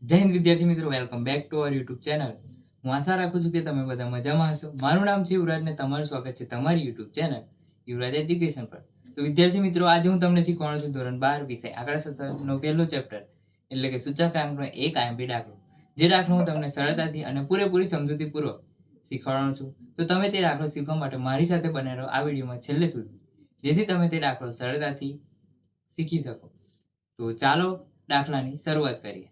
જય હિન્દ વિદ્યાર્થી મિત્રો, welcome back to our YouTube channel. હું આશા રાખું છું કે તમે બધા મજામાં હશો. મારું નામ છે યુવરાજ ને તમારું સ્વાગત છે તમારી યુટ્યુબ ચેનલ યુવરાજ એજ્યુકેશન પર. તો વિદ્યાર્થી મિત્રો, આજે હું તમને શીખવાનો છું ધોરણ 12 વિષય આંકડાશાસ્ત્રનો પહેલો ચેપ્ટર એટલે કે સૂચકાંકનો એક આઈએમપી દાખલો. જે દાખલો હું તમને સરળતાથી અને પૂરેપૂરી સમજૂતીપૂર્વક શીખવાડવાનો છું. તો તમે તે દાખલો શીખવા માટે મારી સાથે બને રહો આ વિડીયોમાં છેલ્લે સુધી, જેથી તમે તે દાખલો સરળતાથી શીખી શકો. તો ચાલો દાખલાની શરૂઆત કરીએ.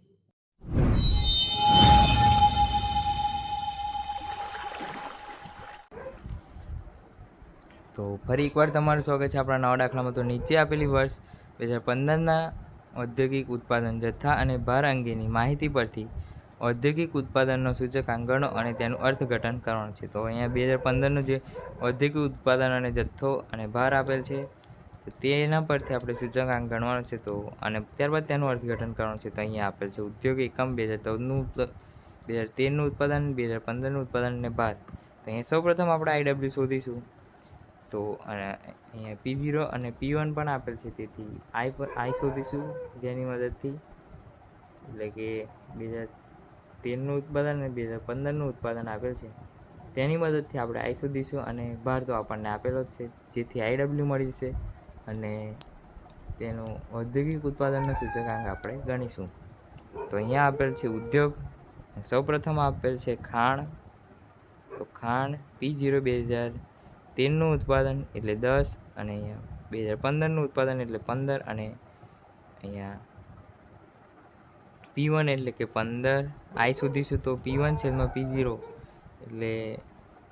તો ફરી એકવાર તમારું સ્વાગત છે આપણા નવા દાખલામાં. તો નીચે આપેલી વર્ષ 2015ના ઔદ્યોગિક ઉત્પાદન જથ્થા અને ભાર અંગેની માહિતી પરથી ઔદ્યોગિક ઉત્પાદનનો સૂચકાંક ગણો અને તેનું અર્થઘટન કરવાનું છે. તો અહીંયા 2015નું જે ઔદ્યોગિક ઉત્પાદન અને જથ્થો અને ભાર આપેલ છે તેના પરથી આપણે સૂચકાંક ગણવાનો છે. તો અને ત્યારબાદ તેનું અર્થઘટન કરવાનું છે. તો અહીંયા આપેલ છે ઉદ્યોગ એકમ 2014નું 2013નું ઉત્પાદન, 2015નું ઉત્પાદન અને ભાર. તો અહીંયા સૌપ્રથમ આપણે આઈડબ્લ્યુ શોધીશું. તો અહીંયા P0 અને P1 પણ આપેલ છે, તેથી આઈ શોધીશું જેની મદદથી, એટલે કે 2013નું ઉત્પાદન અને 2015નું ઉત્પાદન આપેલ છે તેની મદદથી આપણે આઈ શોધીશું. અને ભાર તો આપણને આપેલો જ છે, જેથી આઈડબ્લ્યુ મળી જશે અને તેનું ઔદ્યોગિક ઉત્પાદનનો સૂચકાંક આપણે ગણીશું. તો અહીંયા આપેલ છે ઉદ્યોગ. સૌપ્રથમ આપેલ છે ખાણ. તો ખાણ P0 2013નું ઉત્પાદન એટલે 10, અને અહીંયા 2015નું ઉત્પાદન એટલે 15, અને અહીંયા P1 એટલે કે 15 આઈ શોધીશું. તો P1 છેદમાં P0 એટલે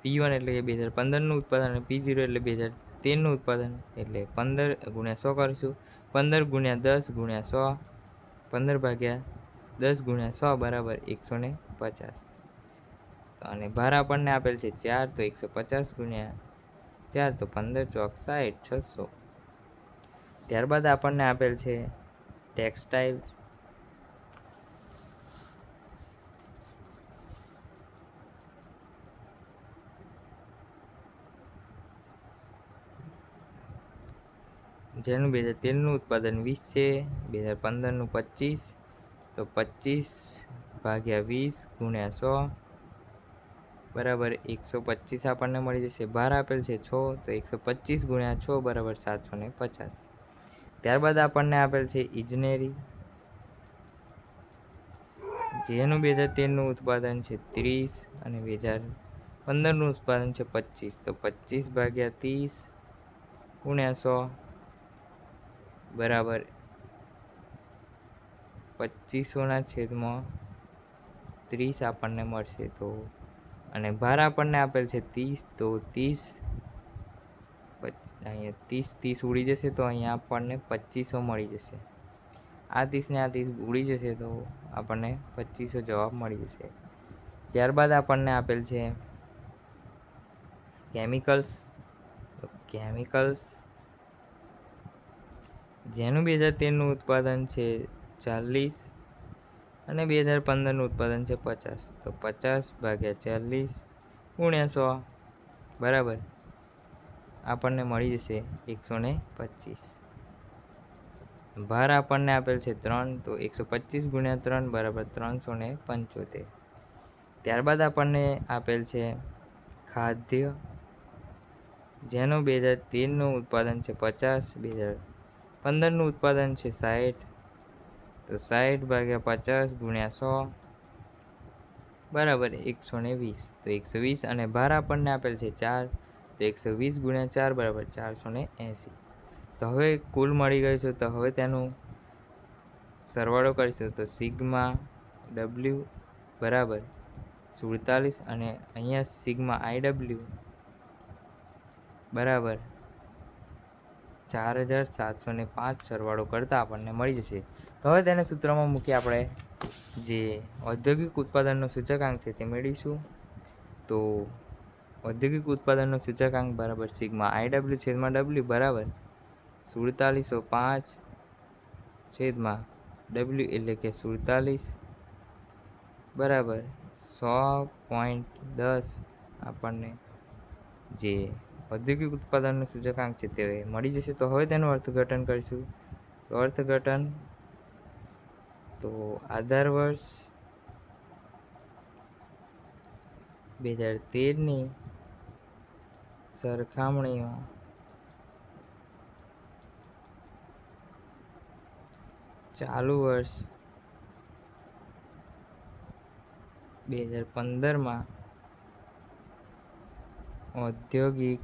P1 એટલે કે 2015નું ઉત્પાદન અને P0 એટલે 2013નું ઉત્પાદન, એટલે 15 ગુણ્યા 100 કરીશું. 15 ગુણ્યા 10 ગુણ્યા 100, 15 ભાગ્યા 10 ગુણ્યા 100 બરાબર 150. અને ભાર આપણને આપેલ છે 4, તો 150 ગુણ્યા 4 તો 15 ચોક 60, 600. ત્યારબાદ આપણને આપેલ છે ટેક્સટાઇલ્સ. જેનું 2013નું ઉત્પાદન 20 છે, 2015નું 25, તો 25 ભાગ્યા 20 ગુણ્યા 100 બરાબર 125 આપણને મળી જશે. ભાર આપેલ છે 6, તો 125 ગુણ્યા 6 બરાબર 750. ત્યારબાદ આપણને આપેલ છે ઇજનેરી, જેનું 2013નું ઉત્પાદન છે 30 અને 2015નું ઉત્પાદન છે 25, તો 25 ભાગ્યા 30 ગુણ્યા 100 બરાબર 2500/30 આપણને મળશે. તો અને ભાર આપણને આપેલ છે 30, તો 30 અહીંયા 30 ઉડી જશે, તો અહીંયા આપણને 2500 મળી જશે. આ 30 ને આ 30 ઉડી જશે, તો આપણને 2500 જવાબ મળી જશે. ત્યારબાદ આપણને આપેલ છે કેમિકલ્સ. તો કેમિકલ્સ જેનું 2013નું ઉત્પાદન છે 40 અને 2015નું ઉત્પાદન છે 50, તો 50 ભાગ્યા 40 ગુણ્યા 100 બરાબર આપણને મળી જશે 125. ભાર આપણને આપેલ છે 3, તો 125 ગુણ્યા 3 બરાબર 375. ત્યારબાદ આપણને આપેલ છે ખાદ્ય, જેનું 2013નું ઉત્પાદન છે 50, 2015નું ઉત્પાદન છે 60, તો 60 ભાગ્યા 50 ગુણ્યા 100 બરાબર 120, તો 120. અને ભાર આપણને આપેલ છે 4, તો 120 ગુણ્યા 4 બરાબર 480. તો હવે કુલ મળી ગયું છે. તો હવે તેનું સરવાળો કરીશું. તો સિગ્મા ડબલ્યુ બરાબર 47, અને અહીંયા સિગ્મા આઈડબ્લ્યુ બરાબર 4705 સરવાળો કરતાં આપણને મળી જશે. તો હવે તેને સૂત્રમાં મૂકી આપણે જે ઔદ્યોગિક ઉત્પાદનનો સૂચકાંક છે તે મેળવીશું. તો ઔદ્યોગિક ઉત્પાદનનો સૂચકાંક બરાબર સિગ્મા આઈડબ્લ્યુ છેદમાં ડબલ્યુ બરાબર 4705 છેદમાં ડબલ્યુ એટલે કે 47 બરાબર 100.10 આપણને જે ઔદ્યોગિક ઉત્પાદનનો સૂચકાંક છે તે મળી જશે. તો હવે તેનું અર્થઘટન કરીશું. તો અર્થઘટન, તો તો આધાર વર્ષ 2013ની સરખામણીમાં ચાલુ વર્ષ 2015માં ઔદ્યોગિક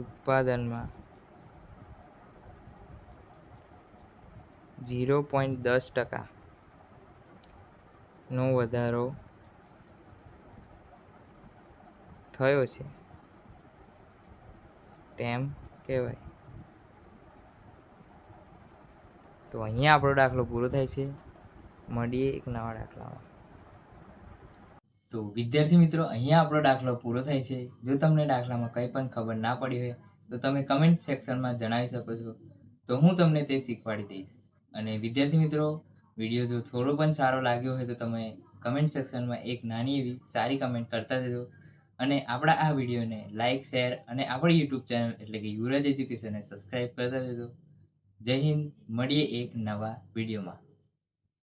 ઉત્પાદનમાં 0.10%નો વધારો થયો છે તેમ કહેવાય. તો અહીંયા આપણો દાખલો પૂરો થાય છે. મળીએ એક નવા દાખલામાં. તો વિદ્યાર્થી મિત્રો, અહીંયા આપણો દાખલો પૂરો થાય છે. જો તમને દાખલામાં કંઈ પણ ખબર ના પડી હોય તો તમે કમેન્ટ સેક્શનમાં જણાવી શકો છો, તો હું તમને તે શીખવાડી દઈશ. અને વિદ્યાર્થી મિત્રો, વિડીયો જો થોડો પણ સારો લાગ્યો હોય તો તમે કમેન્ટ સેક્શનમાં એક નાની એવી સારી કમેન્ટ કરતા જજો. અને આપણા આ વિડીયોને લાઇક, શેર અને આપણી યુટ્યુબ ચેનલ એટલે કે યુવરાજ એજ્યુકેશનને સબસ્ક્રાઈબ કરતા જજો. જય હિન્દ. મળીએ એક નવા વિડીયોમાં.